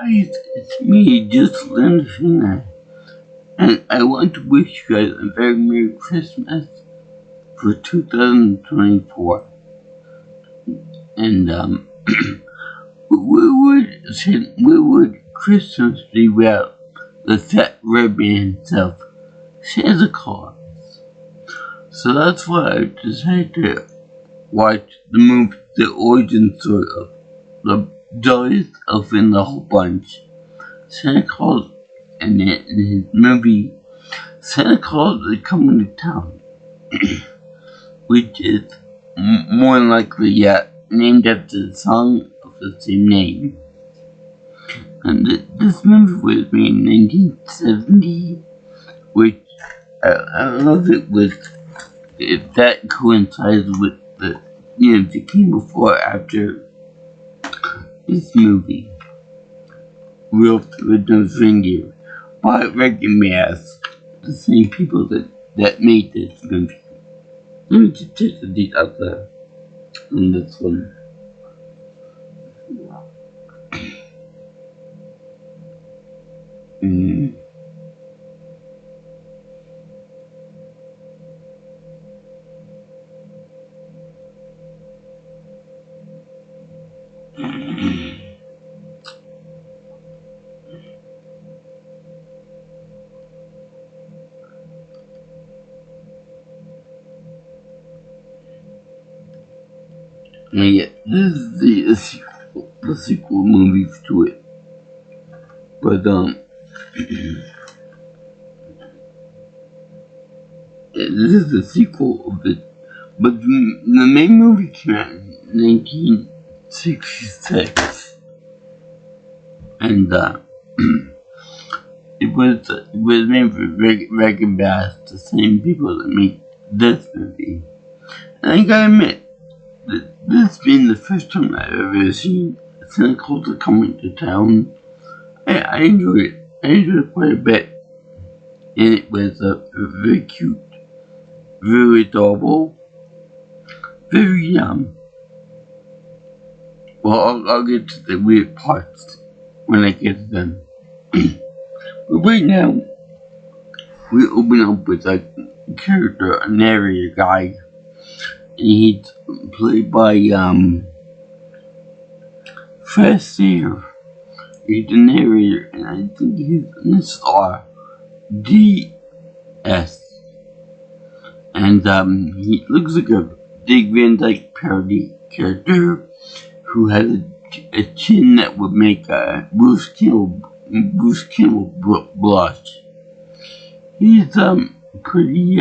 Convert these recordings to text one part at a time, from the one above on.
Guys, it's me, just Linda, and I want to wish you guys a very Merry Christmas for 2024. And we would Christmas be without the fat red man himself, Santa Claus. So that's why I decided to watch the movie, the origin story of the Jolliest Elf in the Whole Bunch. Santa Claus and in his movie Santa Claus is Coming to Town, which is more than likely named after the song of the same name. And this movie was made in 1970, which I love it if that coincides with the came before or after this movie. Rudolph the Red-Nosed Reindeer, but I recognize the same people that made this movie. Let me just check the date out there on this one. Yeah, this is the sequel movie to it. But this is the sequel of it. But the main movie came out in 1966, and it was made for recognize the same people that made this movie. And I gotta admit, this being the first time I've ever seen Santa Claus Coming to Town, I enjoyed it. I enjoyed it quite a bit. And it was very cute, very adorable, very well, I'll get to the weird parts when I get to them. But right now, we open up with a character, a narrator guy. And he's played by Fred Astaire. He's the narrator, and I think his initials are DS. And he looks like a Dick Van Dyke parody character who has a chin that would make Bruce Campbell blush. He's pretty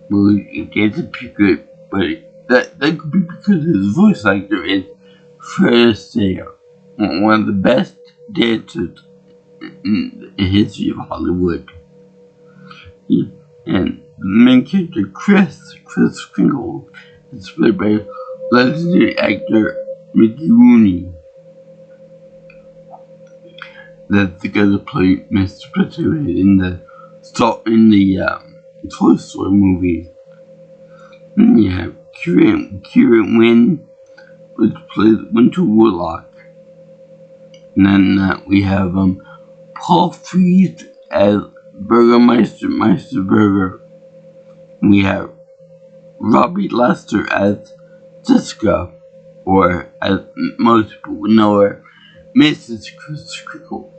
well, he dances pretty good, but that could be because his voice actor is Fred Astaire, one of the best dancers in the history of Hollywood. And the main character, Chris Kringle, is played by legendary actor Mickey Rooney. That's the guy that played Mr. Potato Head in the Toy Story movie. Then you have Kieran Wynn, which plays Winter Warlock. And then we have Paul Frees as Burgermeister Burger. And we have Robbie Lester as Jessica, or as most people would know her, Mrs. Chris Crickle,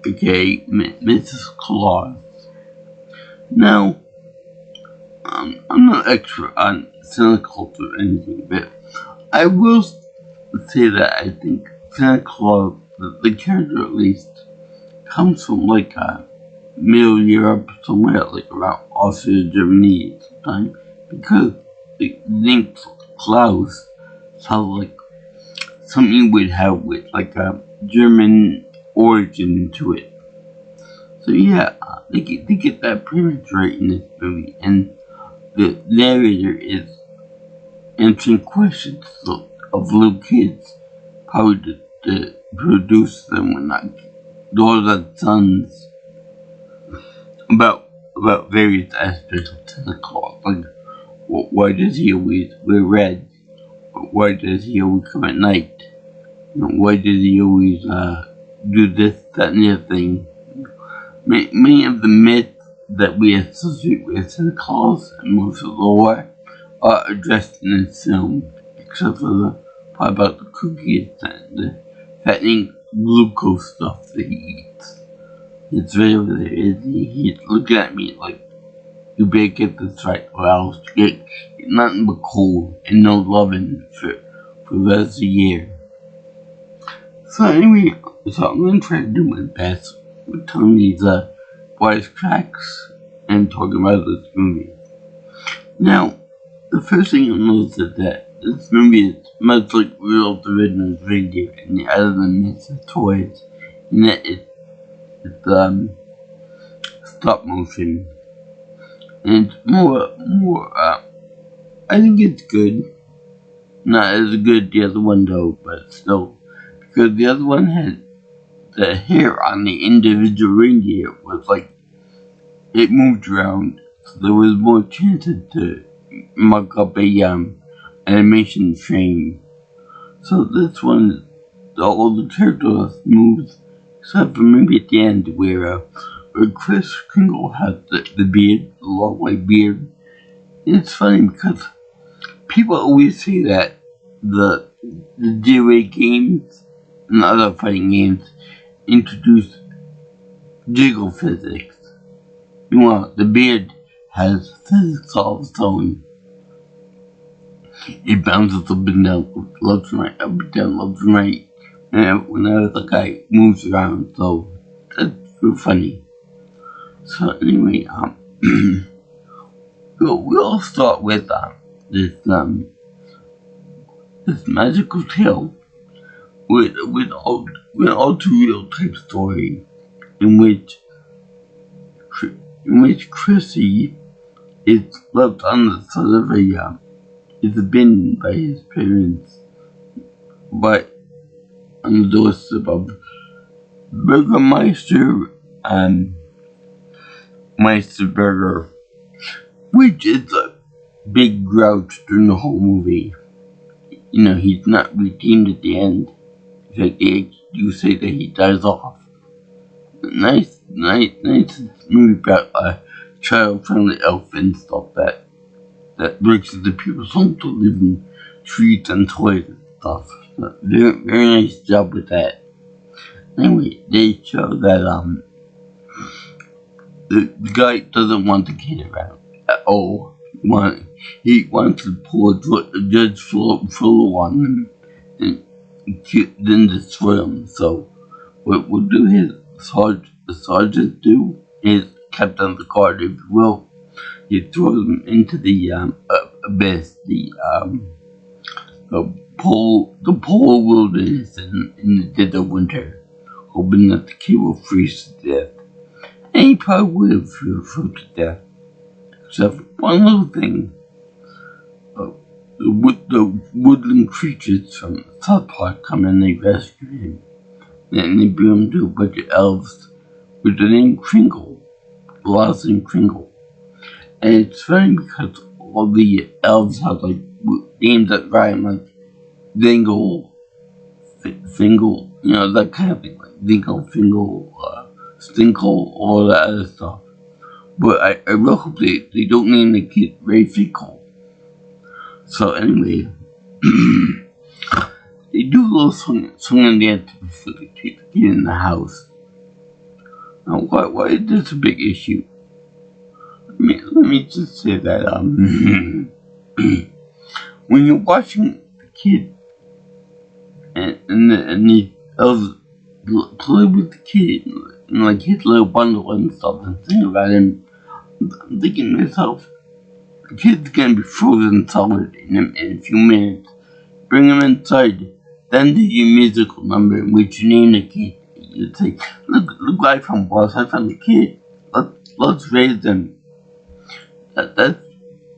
aka Mrs. Claus. Now, I'm not an expert on Santa Claus or anything, but I will say that I think Santa Claus, the character at least, comes from like Middle Europe, somewhere like around Austria, Germany, sometime, because the name Claus sounds like something you would have with like a German origin to it. So yeah, they get that pretty much right in this movie, and the narrator is answering questions of little kids, probably to produce them when not daughters and sons, about various aspects of Santa Claus, like why does he always wear red? Why does he always come at night? Why did he always do this, that, and the other thing? Many of the myths that we associate with Santa Claus and most of the lore are addressed in this film, except for the part about the cookies and the fattening glucose stuff that he eats. It's right over there, isn't he? He's looking at me like, you better get this right, or else you get nothing but cold and no loving for the rest of the year. So anyway, so I'm gonna try to do my best with telling these wisecracks and talking about this movie. Now, the first thing you'll notice is that this movie is much like Rudolph the Red-Nosed Reindeer, and the other than myths of toys, and that it's stop motion. And it's more, I think it's good. Not as good as the other one though, but still. Because the other one had the hair on the individual reindeer was like, it moved around. So there was more chances to mark up a animation frame. So this one, all the characters are smooth, except for maybe at the end where Kris Kringle has the beard, the long white beard. And it's funny because people always say that the DOA games and other fighting games introduce jiggle physics. Meanwhile, the beard has physics of its own. It bounces up and down, left and right, up and down, left and right, and whenever the guy moves around, so that's real funny. So anyway, we'll start with this magical tale with all too real type story in which Chrissy is left on the side of is abandoned by his parents, but on the doorstep of Burgermeister Meisterburger, which is a big grouch during the whole movie. You know, he's not redeemed at the end. In fact, they do say that he dies off. Nice movie about a child-friendly elf and stuff that breaks into people's homes to live in treats and toys and stuff. So very nice job with that. Anyway, they show that the guy doesn't want the kid around at all. He wants to pull a judge full on him and then destroy him. So what will do the sergeant do is Captain the Guard, if you will. He throws him into the abyss, the polar wilderness in the dead of winter, hoping that the kid will freeze to death. And he probably will freeze to death. Except for one little thing. The woodland creatures from South Park come and they rescue him. And they bring him to a bunch of elves with the name Kringle. The last name Kringle. And it's funny because all the elves have like names that rhyme, like Dingle, Fingle, you know, that kind of thing, like Dingle, Fingle, Stinkle, all that other stuff. But I really hope they don't name the kid Ray Finkel. So anyway, they do a little song and dance before they take the kid in the house. Now, why is this a big issue? Let me just say that when you're watching the kid and the elves play with the kid and like his little bundle and stuff and sing about him, I'm thinking to myself, the kid's gonna be frozen solid in a few minutes. Bring him inside, then do your musical number in which you name the kid. You say, look, I found boss, I found the kid. Let's raise them. That's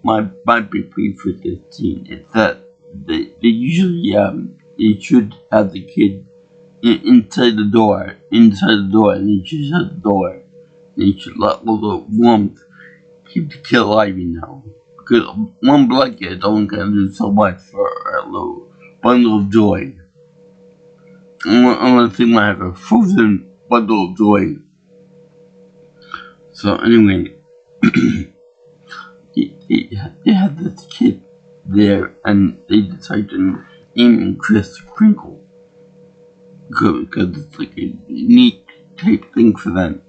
my big beef with this scene. It's that they usually they should have the kid inside the door, and they should shut the door. They should let all the warmth keep the kid alive, you know. Because one blanket is only gonna do so much for a little bundle of joy. unless they might have a frozen bundle of joy. So anyway, they had this kid there, and they decided to name him Chris Crinkle because it's like a unique type thing for them.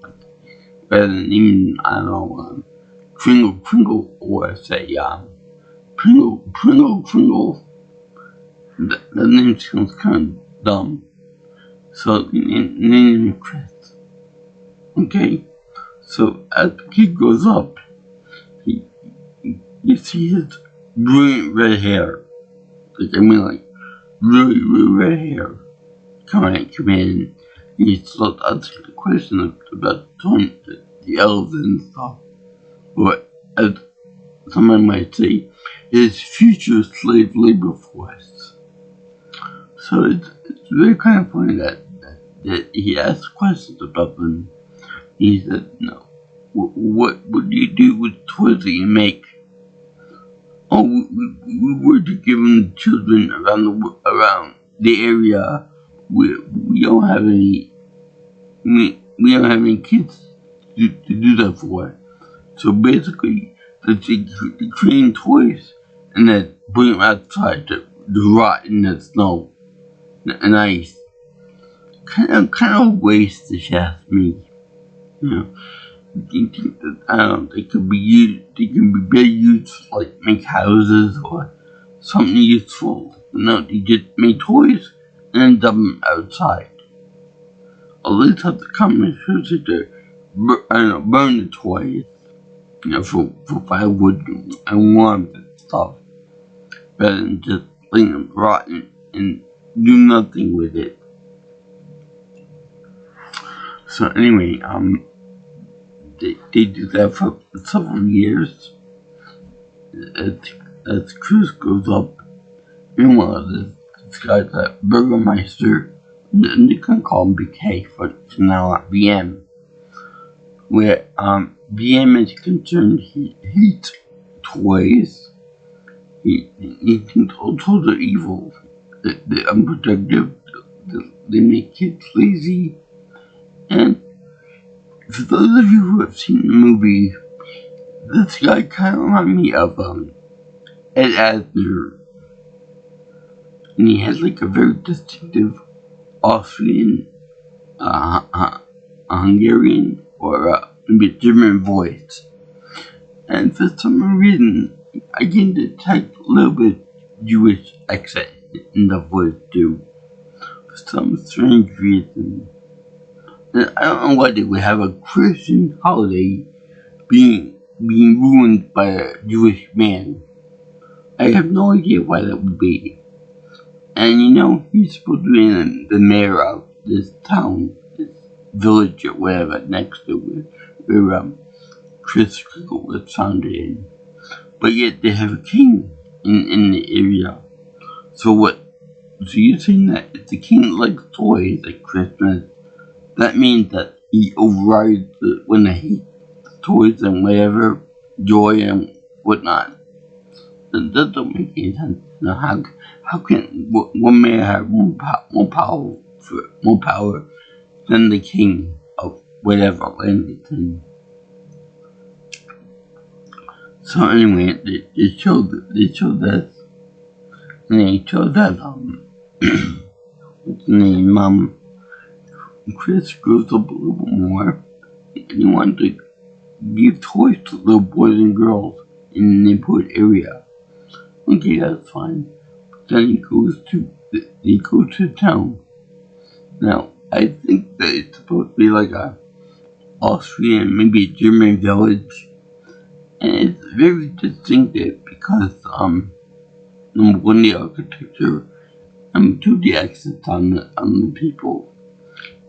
Rather than naming, I don't know, Kringle, or say, Pringle. That name sounds kind of dumb. So they named him Chris. Okay? So as the kid grows up, you see his brilliant red hair. Like really, really red hair. Come in. And you start asking the question about the elves and stuff. But as someone might say, his future slave labor force. So it's very kind of funny that he asked questions about them. He said, "No, what do you do with toys that you make?" "Oh, we were to give them to children around the area. We don't have any. We don't have any kids to do that for. So basically, they create toys and then bring them outside to rot in the snow and ice. Kind of waste, if you ask me. You know, you think that they could be used. They can be better used to like make houses or something useful. No, they just make toys and then dump them outside. At least have the common courtesy to burn the toys, for firewood and warmth and stuff, rather than just letting them rot and do nothing with it." So anyway, they do that for several years as Chris grows up. Meanwhile, this guy's a Burgermeister, and they can call him BK for now at BM. Where BM is concerned, he hates toys. He thinks all toys are evil. They're unproductive. They make kids lazy. And for those of you who have seen the movie, this guy kind of reminds me of Ed Asner. And he has like a very distinctive Austrian, Hungarian, or maybe German voice. And for some reason, I can detect a little bit Jewish accent in the voice too. For some strange reason. And I don't know why they would have a Christian holiday being ruined by a Jewish man. I have no idea why that would be. And he's supposed to be the mayor of this town, this village or whatever next to where Chris Crickle was founded in. But yet they have a king in the area. So what? So you're saying that if the king likes toys at Christmas, that means that he overrides when they hate toys and whatever, joy and whatnot. That doesn't make any sense. How can one man have more power than the king of whatever land it's in? So anyway, they showed this, and they showed that what's the name? Chris grows up a little bit more, and he wanted to give toys to little boys and girls in the neighborhood area. Okay, that's fine. But then he goes to town. Now, I think that it's supposed to be like a Austrian, maybe a German village, and it's very distinctive because number one, the architecture, number two, the accents on the people.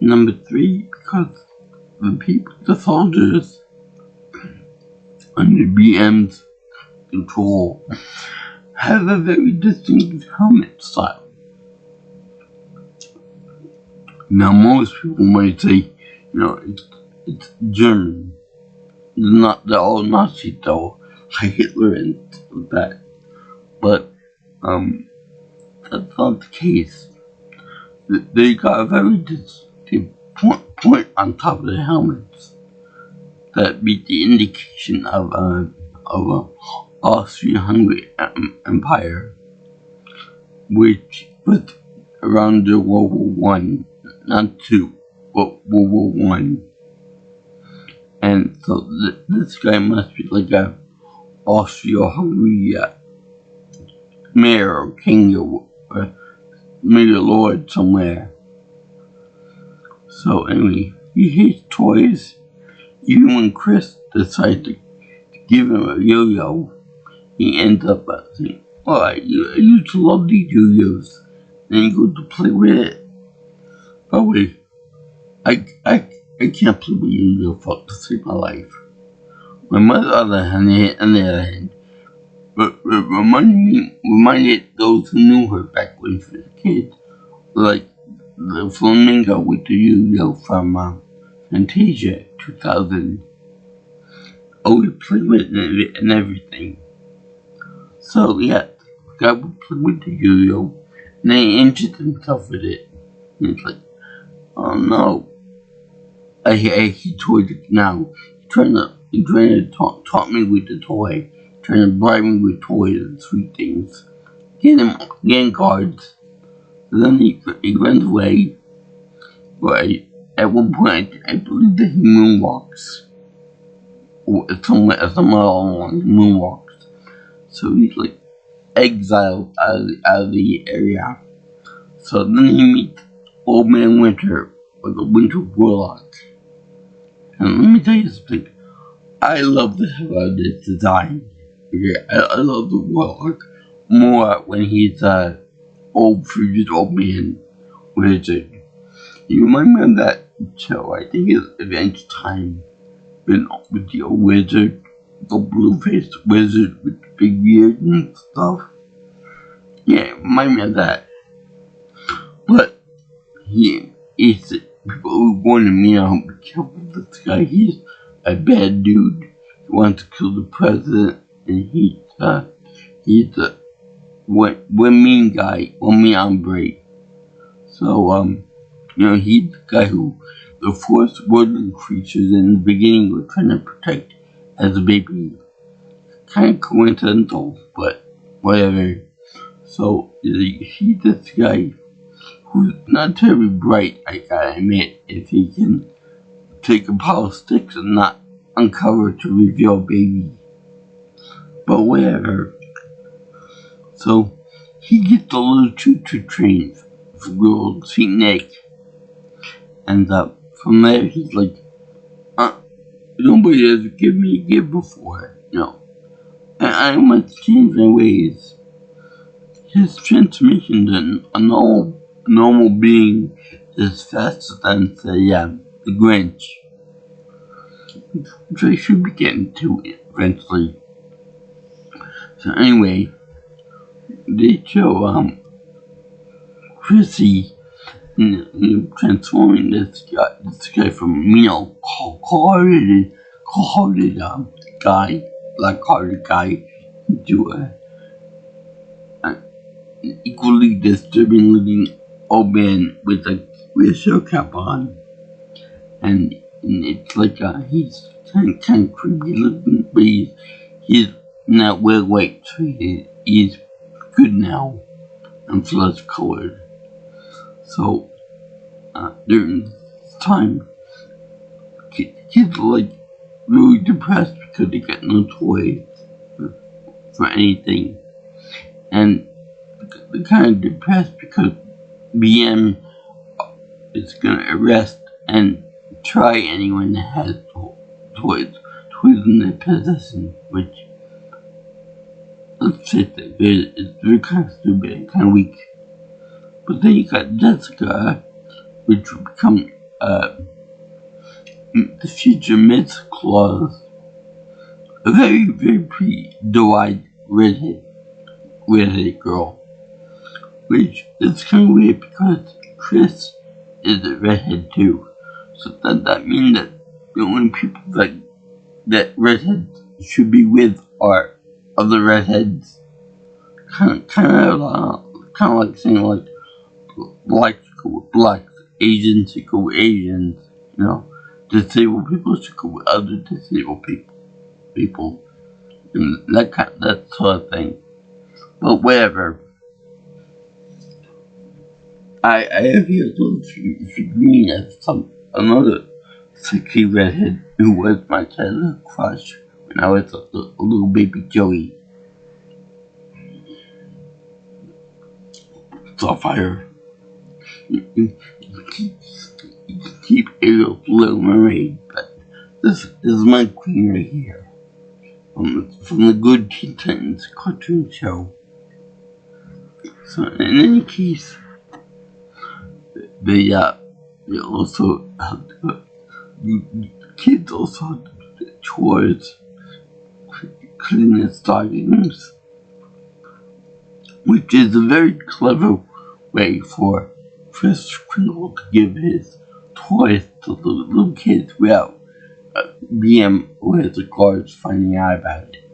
Number three, because the soldiers under BM's control have a very distinctive helmet style. Now, most people might say, it's German. They're all Nazi though, like Hitler and stuff like that. But that's not the case. they got a very distinctive point on top of the helmets that be the indication of a Austria-Hungary Empire, which was around the World War One, not two, but World War One. And so this guy must be like a Austria-Hungary mayor or king or maybe a lord somewhere. So anyway, he hates toys. Even when Chris decides to give him a yo-yo, he ends up saying, "Oh, I used to love these yo-yos." Then he goes to play with it. By the way, I can't play with yo-yo to save my life. My mother, on the other hand, but reminded those who knew her back when she was a kid, like the flamingo with the yo-yo from Fantasia 2000. Always play with it and everything. So yeah, the guy would play with the yo-yo, and then he injured himself with it. And it's like, oh no, I hate toys now. He's trying to taunt me with the toy, trying to bribe me with toys and sweet things, getting cards. So then he runs away. But at one point, I believe that he moonwalks, or somewhere along he moonwalks. So he's like exiled out of the area. So then he meets Old Man Winter, or the Winter Warlock. And let me tell you something. I love the hell out of this design. Okay, I love the Warlock more when he's frigid old man wizard. You remind me of that show, I think it's Adventure Time, with the old wizard, the blue-faced wizard with the big beard and stuff. Yeah, remind me of that. But he's people who wanted me to be careful with this guy. He's a bad dude. He wants to kill the president, and he's a one mean guy, one mean hombre. So he's the guy who the forest woodland creatures in the beginning were trying to protect as a baby. Kind of coincidental, but whatever. So he's this guy who's not terribly bright, I gotta admit, if he can take a pile of sticks and not uncover to reveal baby. But whatever. So he gets a little choo-choo train for little St. Nick. And from there he's like, nobody has given me a gift before, and I must change my ways. His transformation to a normal being is faster than, say, the Grinch. Which I should be getting to eventually. So anyway, they show Chrissy transforming this guy from cold-hearted guy, black-hearted guy, into an equally disturbing-looking old man with a show cap on, and it's like he's kind of creepy looking, but he's not well white, so he's good now and flesh colored. So during this time, kids are like really depressed because they got no toys for anything, and they're kind of depressed because BM is gonna arrest and try anyone that has toys in their possession, which, let's say that it's kind of stupid and kind of weak. But then you got Jessica, which will become the future Miss Claus, a very, very pretty, doe-eyed, redheaded girl. Which is kind of weird because Chris is a redhead too. So that means that the only people that redheads should be with are other redheads. Kind of like saying like go with blacks, Asians should go with Asians, you know. Disabled people should go with other disabled people, and that sort of thing. But whatever. I have here a little figurine as another sexy redhead who was my childhood crush when I was a little baby Joey. Sapphire. You can keep Ariel's Little Mermaid, but this is my queen right here. From the Good Teen Titans cartoon show. So in any case, they also have kids also have chores, cleaning their stockings, which is a very clever way for Kris Kringle to give his toys to the little kids without BM or his guards finding out about it.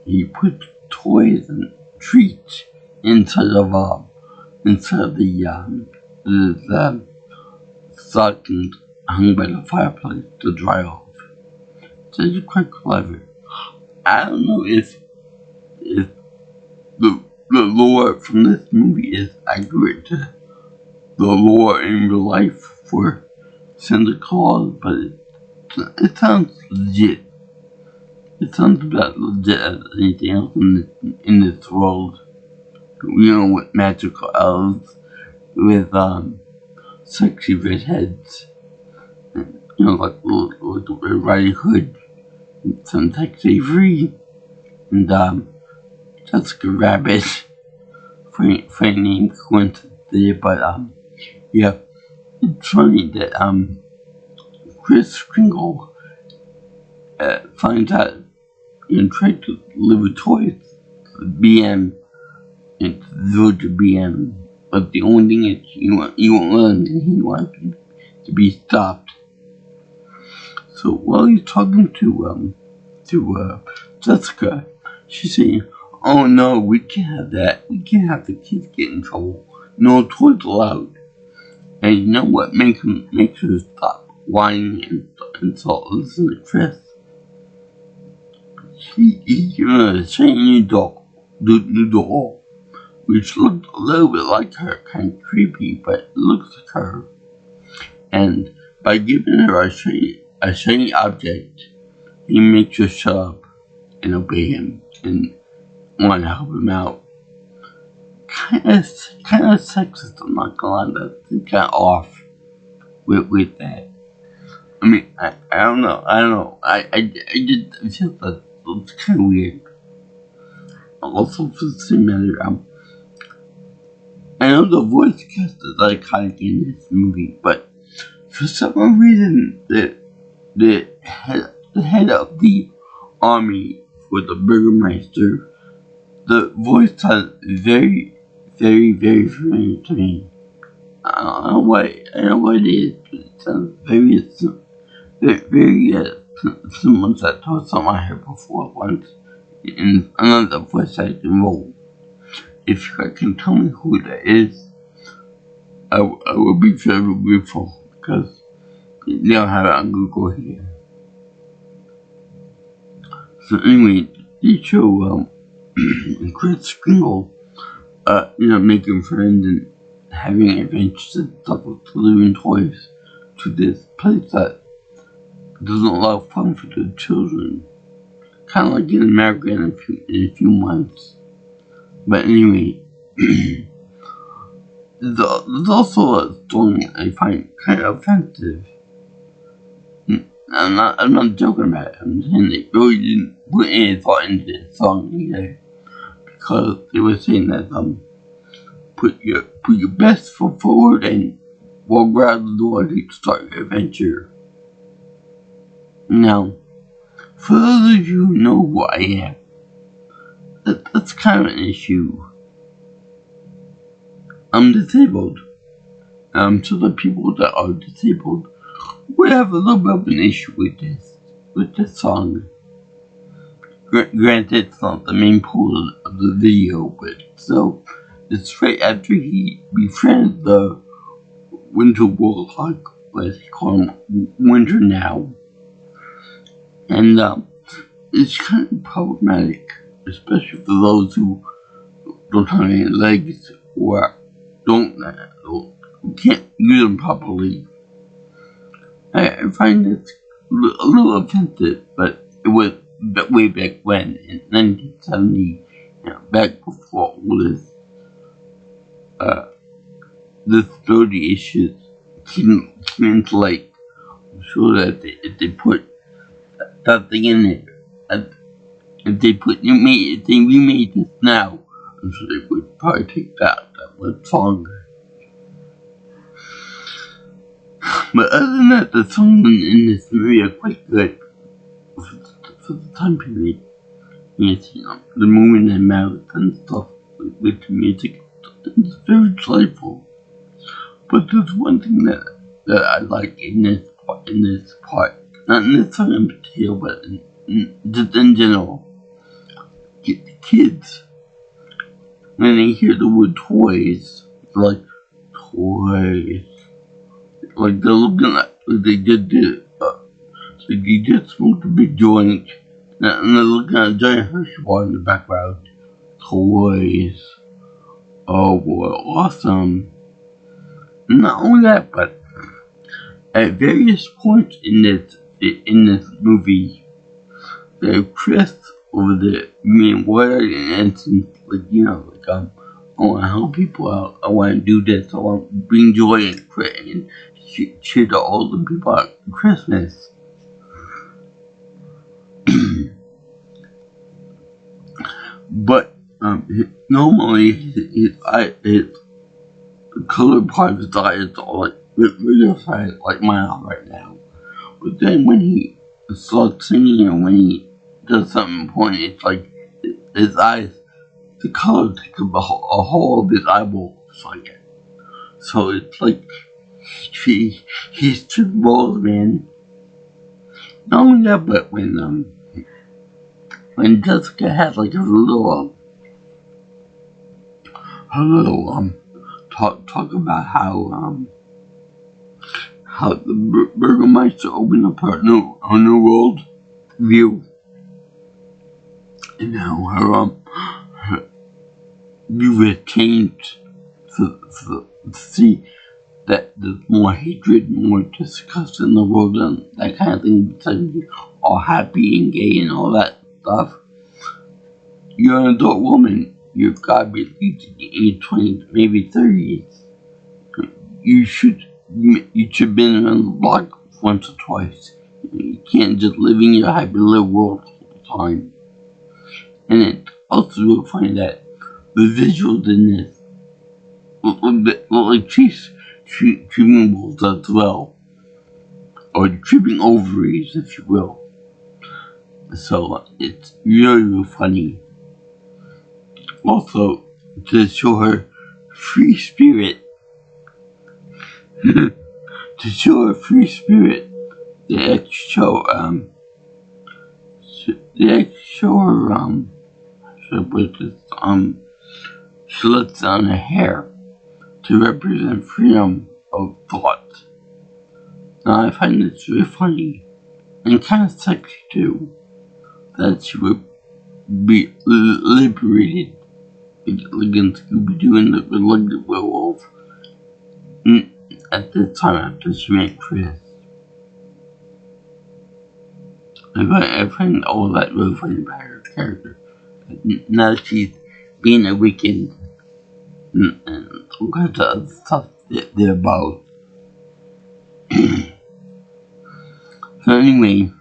He puts toys and treats inside of the stockings hung by the fireplace to dry off. So it's quite clever. I don't know if the lore from this movie is accurate to the lore in real life for Santa Claus, but it sounds legit. It sounds about legit as anything else in this world. You know, with magical elves, with sexy redheads, you know, like Red Riding Hood, and some sexy free, and Jessica Rabbit, funny name coincidence there, but yeah, it's funny that Kris Kringle finds out and tries to live with toys, BM, and devoted to BM, but the only thing is you won't let him, and he wants him to be stopped. So while he's talking to Jessica, she's saying, "Oh no, we can't have that. We can't have the kids get in trouble. No toys allowed." And you know what makes her stop whining and start listening to Kris? He's giving her a shiny new doll, which looked a little bit like her, kind of creepy, but it looks like her. And by giving her a shiny object, he makes her shut up and obey him and want to help him out. Kind of sexist, I'm not gonna lie, that's kind of off with that. I mean, I don't know, I feel that it's kind of weird. Also, for the same matter, I know the voice cast is iconic in this movie, but for some reason, the head of the army for the Burgermeister, the voice sounds very, very, very familiar to me. I don't know what it is, but it sounds very similar to something I heard before once in another voice acting role. If you can tell me who that is, I will be very grateful, because they don't have it on Google here. So anyway, they show Kris Kringle, making friends and having adventures and stuff with delivering toys to this place that doesn't allow fun for the children. Kind of like in America in a few months. But anyway, there's also a song I find kind of offensive. I'm not joking about it. I'm saying they really didn't put any thought into this song either, because they were saying that put your best foot forward and walk out the door to start your adventure. Now, for those of you who know who I am, that's kind of an issue. I'm disabled. So the people that are disabled would have a little bit of an issue with this song. Granted, it's not the main point of the video, but so it's right after he befriends the Winter Warlock, let's call him Winter now. And it's kind of problematic, especially for those who don't have any legs or can't use them properly. I find it a little offensive, but it was way back when, in 1970, back before all this disability issues came into light. I'm sure that if they put something in there, if they remade this now, I'm sure they would probably take that much longer. But other than that, the songs in this movie are quite good for the time period. Yes, the movement and mouth and stuff with the music, it's very delightful. But there's one thing that I like in this part, not in this song in particular, but just in general. The kids, when they hear the word toys, they're like, toys. Like they're looking at, like they just smoked a big joint, and they're looking at a giant Hershey bar in the background. Toys. Oh boy, awesome. Not only that, but at various points in this movie, Chris over there, what are the instance, I want to help people out. I want to do this. I want to bring joy and cheer to all the people at Christmas. But normally his color part of his eye is all like real side, like my eye right now. But then when he starts singing and when he does something important, it's like his eyes, the color takes up a whole of his eyeballs, like. So it's like he's two roles, man. Not only that, but when Jessica had like her little talk about how the Burgermeister opened up her new world view, and how her view has changed to see that there's more hatred, more disgust in the world, and that kind of thing. Besides being all happy and gay and all that stuff, you're an adult woman. You've got to be at least in your 20s, maybe 30s. You should have been around the block once or twice. You can't just live in your happy little world all the time. And it's also real funny that the visuals in this look like trimming balls as well. Or tripping ovaries, if you will. So it's really funny. Also, to show her free spirit, they actually show her she lets down her hair to represent freedom of thought. Now I find this very funny and kind of sexy too, that she would be liberated against Scooby-Doo and the Reluctant Werewolf at this time after she met Chris. I find all that really funny about her character. Now that she's being awakened and all kinds of other stuff they're about. So anyway,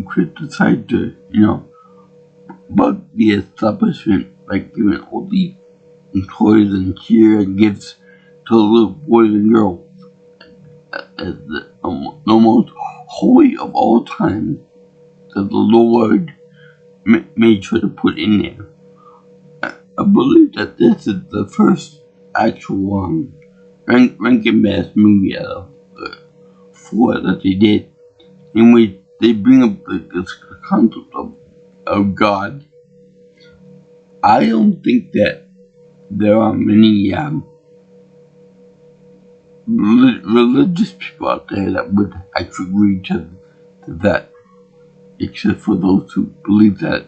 Chris decided to, bug the establishment by giving all these toys and cheer and gifts to little boys and girls as the most holy of all time that the Lord made sure to put in there. I believe that this is the first actual Rankin Bass movie out of the 4 that they did, in which they bring up this concept of God I don't think that there are many religious people out there that would actually agree to that, except for those who believe that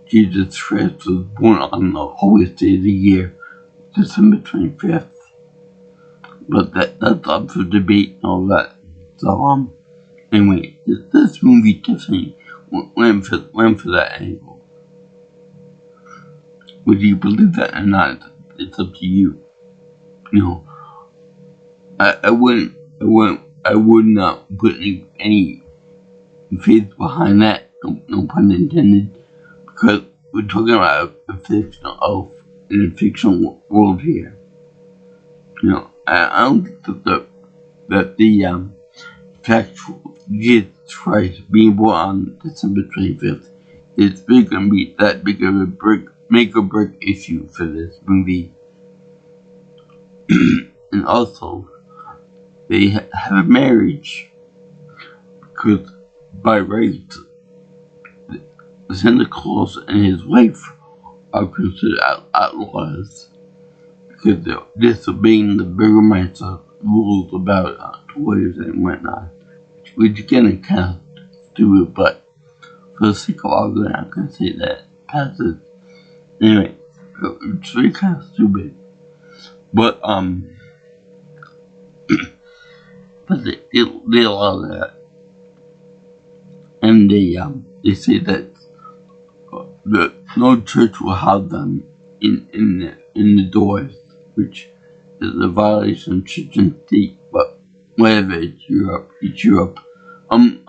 Jesus Christ was born on the holiest day of the year, December 25th. But that's up for debate and all that. So, anyway, this movie definitely went for that angle. Whether you believe that or not, it's up to you. You know, I would not put any faith behind that, no pun intended, because we're talking about a fictional elf in a fictional world here. You know, I don't think that the factual Jesus Christ being born on December 25th is really going to be that big of a make or break issue for this movie. And also, they have a marriage because by right, Santa Claus and his wife are considered outlaws because they're disobeying the Burgermeister rules about toys and whatnot, which again is kind of stupid, but for the sake of argument, I'm going to say that passes. Anyway, it's really kind of stupid, but but they allow that, and they say that no church will have them in the doors, which is a violation of church and state. But whatever, it's Europe. I'm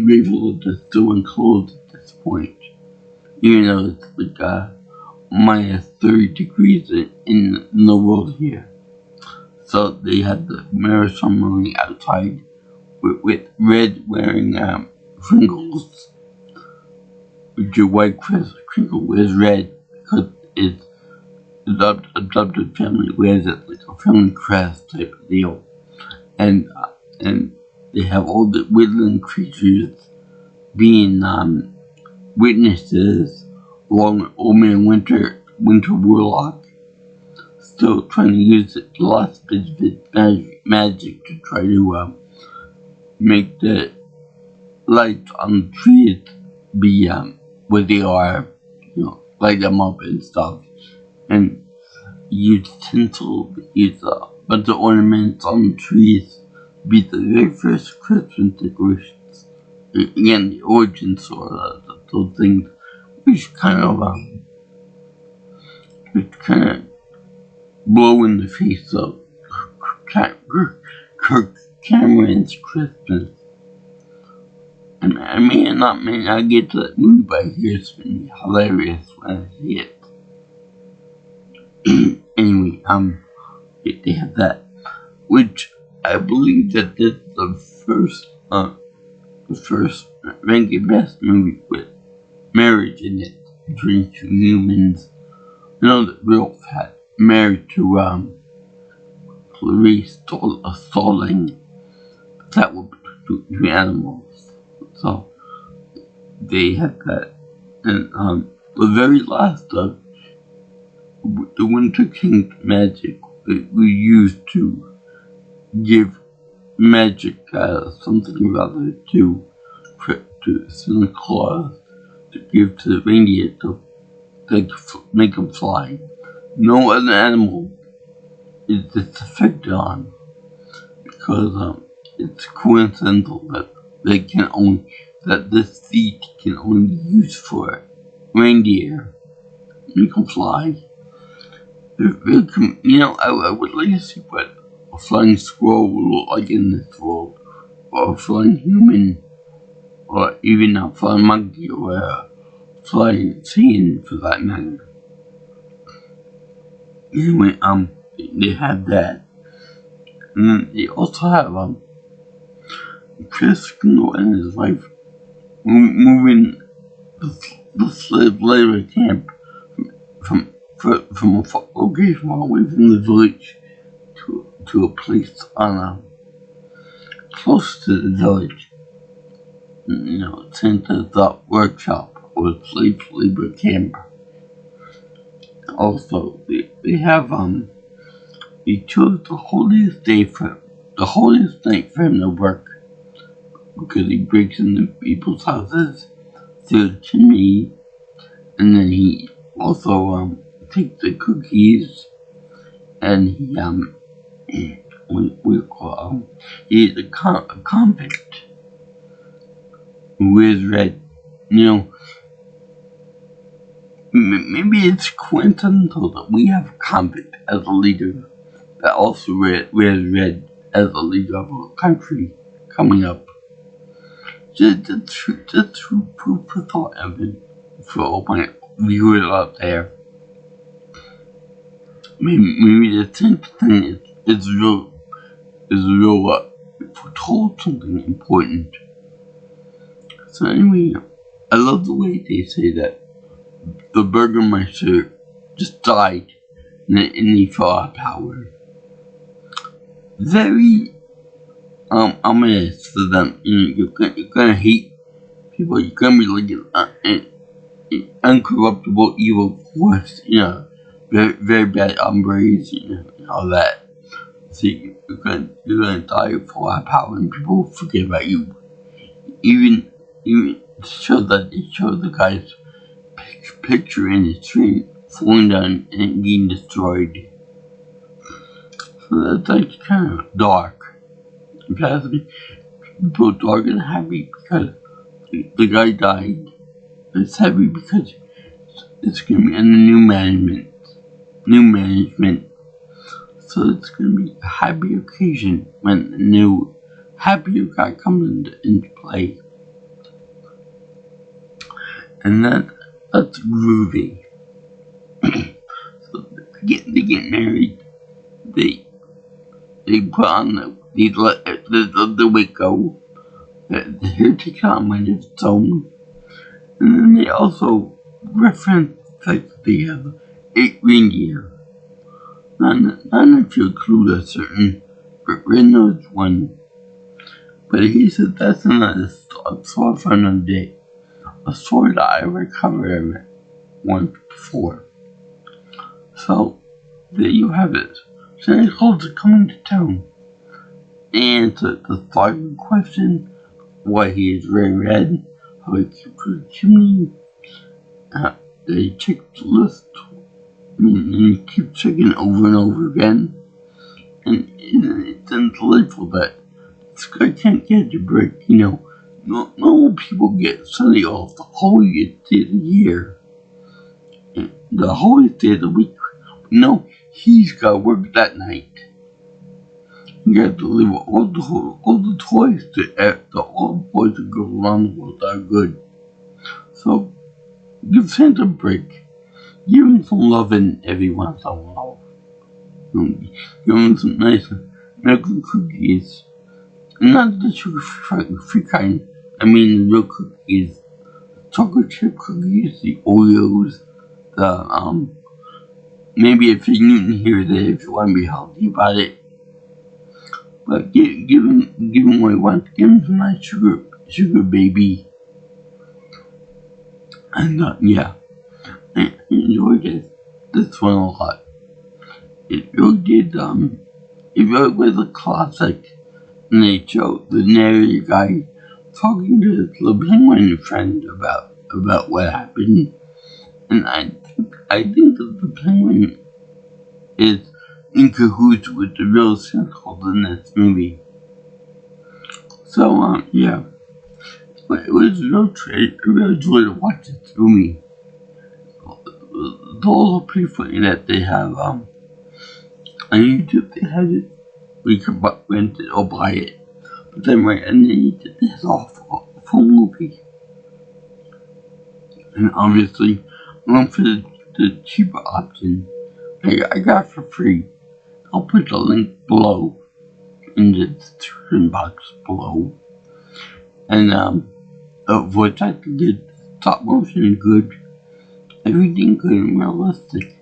grateful that they're still enclosed at this point, even though it's like minus 30 degrees in the world here. So they had the marriage ceremony outside with red wearing crinkles, which your white crinkle wears red because it's adopted family wears it like a family crest type of deal, and they have all the woodland creatures being witnesses, along with Old Man Winter Warlock, still trying to use the last bit of its magic to try to make the lights on the trees be where they are, you know, light them up and stuff, and use tinsel, use a bunch of ornaments on the trees, be the very first Christmas decorations. Again, the origin story of those things, which kind of blow in the face of Kirk Cameron's Christmas. And I may not get to that movie, but it's been hilarious when I see it. Anyway, they have that, which I believe that this is the first ranking best movie with marriage in it between two humans. You know, the real fat married to Clarice Stalling. That would be two animals. So they had that, and the very last of the Winter King's magic we used to give magic something rather to Santa Claus to give to the reindeer to make them fly. No other animal is this affected on, because it's coincidental that this feat can only be used for reindeer. Make them fly. You know, I would like to see what a flying squirrel will look like in this world, or a flying human, or even a flying monkey, or a flying sand for that matter. Anyway, they have that, and then they also have Chris Kindle and his wife moving the slave labor camp from a location away from the village to a place close to the village. You know, Santa's workshop or slave labor camp. also they have they chose the holiest night for him to work because he breaks into people's houses through the chimney, and then he also takes the cookies, and we call he's a convict who is red. You know, maybe it's coincidental that we have a convict as a leader that also wears red as a leader of our country coming up. Just food for thought, Evan, for all my viewers out there. Maybe the same thing is real, foretold something important. So anyway, I love the way they say that the Burgermeister just died and he fell out of power. Very ominous for them. You know, you're gonna hate people. You're gonna be like an uncorruptible evil force. You know, very bad hombres. You know, and all that. So you're gonna die and fall out of power, and people will forget about you. Even show the guy's picture in his dream falling down and being destroyed. So that's like kind of dark. People are dark and happy because the guy died. It's happy because it's gonna be under new management. So it's gonna be a happy occasion when the new happier guy comes into play. And that's groovy. So they get married. They put on the Waco, the heritage element of its own, and then they also reference the fact that they have 8 reindeer. Not if you include a certain red nosed one, but he said that's another story for another day. A story that I recovered once before. So there you have it. Santa Claus is coming to town. And the following question, why he is very red, how he keeps the chimney, they check the list, and he keeps checking over and over again. And it's delightful that this guy can't get a break, you know. Normal people get Sunday off the holiest day of the year, the holiest day of the week. No, he's got to work that night. You got to deliver all the toys to all the boys and girls around the world that are good. So give Santa a break. Give him some loving every once in a while. Give him some nice milk and cookies. Not the sugar-free kind. I mean the real cookies. Chocolate chip cookies, the Oreos, the maybe a Fig Newton here or there if you want to be healthy about it. But give him what he wants. Give him some nice sugar baby. And yeah, I enjoyed this one a lot. It really did. It really was a classic. And they showed the narrator guy talking to his little penguin friend about what happened. And I think that the penguin is in cahoots with the real Santa Claus in this movie. So yeah, but it was real treat. I really enjoyed to watch this movie. It's also pretty funny that they have on YouTube they had it. We could rent it or buy it. But then right underneath it, there's a full movie. And obviously, I went for the cheaper option. I got it for free. I'll put the link below in the description box below. And voice acting good, stop motion good, everything good and realistic,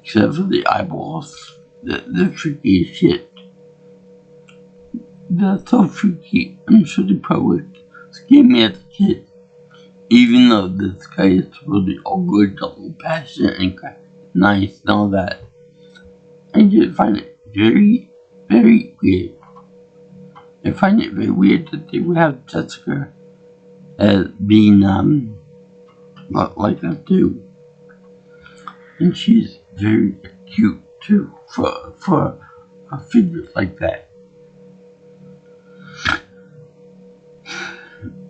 except for the eyeballs. They're tricky as shit. They're so freaky. I'm sure they probably scared me as a kid. Even though this guy is supposed to be all good, double passionate and nice and all that. I just find it very, very weird. I find it very weird that they would have Jessica as being like that too. And she's very cute too for a figure like that.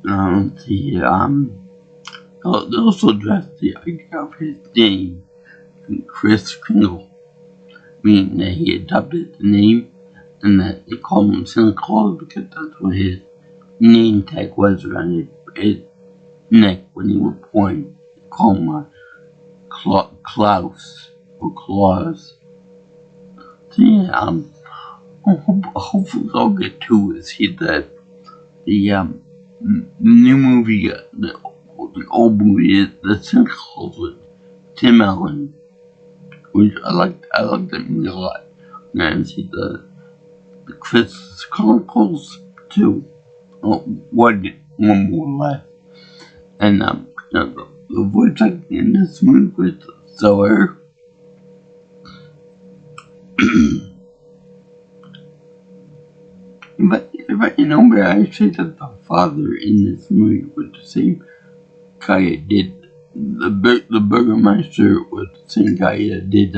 They also addressed the idea of his name, Chris Kringle, meaning that he adopted the name and that they called him Santa Claus because that's what his name tag was around his neck when he was born. They called him Claus or Claus. So yeah, hopefully I'll get to see the new movie, the old movie, the Santa Claus with Tim Allen, which I like that movie a lot. And see the Christmas Chronicles too. One more left. And the voice acting in this movie was Zoe. But I say that the father in this movie was the same guy that did the Burgermeister was the same guy that did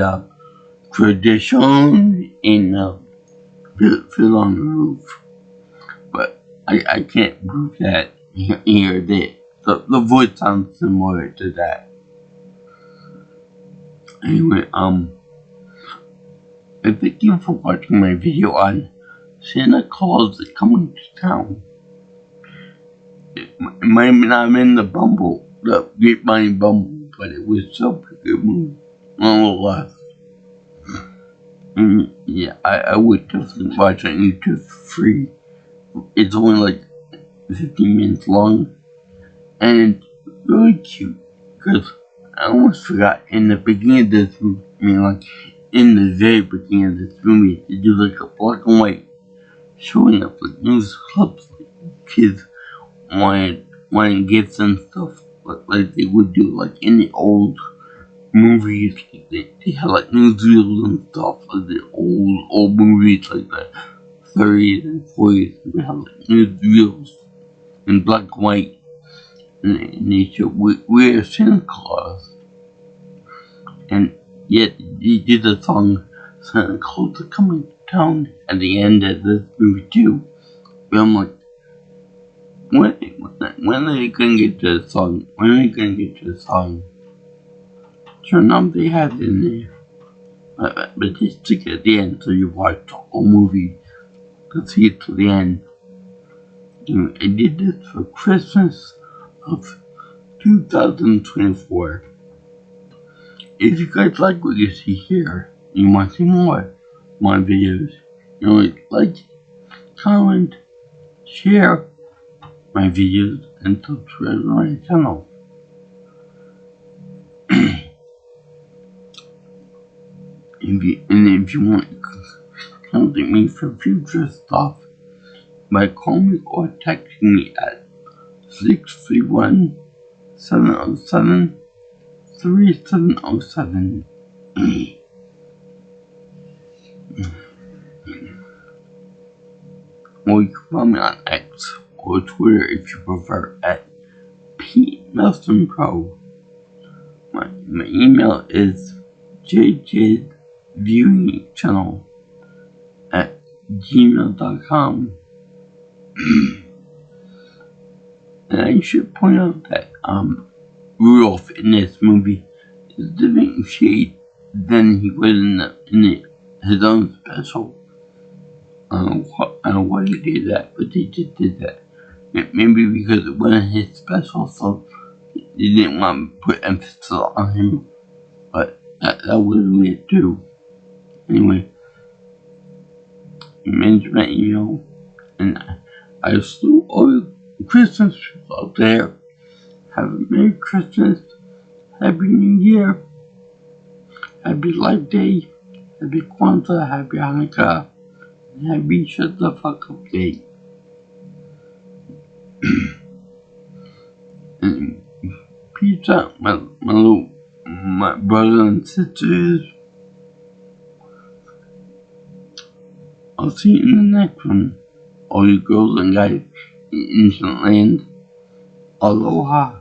Tradition in Phil on the Roof. But I can't prove that here that the voice sounds similar to that. Anyway, I thank you for watching my video on Santa Claus is Coming to Town. It might not have been the Grapevine Bumble, but it was so good movie nonetheless. And yeah, I would definitely watch it on YouTube for free. It's only like 15 minutes long, and it's really cute, because I almost forgot in the beginning of this movie, in the very beginning of this movie, they do like a black and white showing up like news clips, like kids wanting gifts and stuff, like they would do like in the old movies. They had like newsreels and stuff, like the old movies, like the 30s and 40s. They had like newsreels in black and white, and they show we're Santa Claus. And yet they did the song Santa Claus is Coming to Town at the end of this movie too. But I'm like, when are they gonna get to the song? When are they gonna get to the song? Sure enough, they had it in there. But they stick it at the end, so you watch the whole movie to see it to the end. And I did this for Christmas of 2024. If you guys like what you see here, and you want to see more of my videos, like, comment, share my videos, and subscribe to my channel. If you want to contact me for future stuff, by calling me or texting me at 631-707-3707. Or you can find me on X or Twitter if you prefer at PNelsonPro. My email is jjviewingchannel@gmail.com. And I should point out that Rudolph in this movie is a different shade than he was in his own special. I don't know why he did that, but they just did that. Maybe because it wasn't his special, so they didn't want to put emphasis on him. But that was weird too. Anyway, mention my email, and I salute all the Christmas people out there. Have a Merry Christmas, Happy New Year, Happy Life Day, Happy Kwanzaa, Happy Hanukkah, and Happy Shut the Fuck Up Day. And peace out, my little my brothers and sisters, I'll see you in the next one. All you girls and guys in Instant Land, aloha.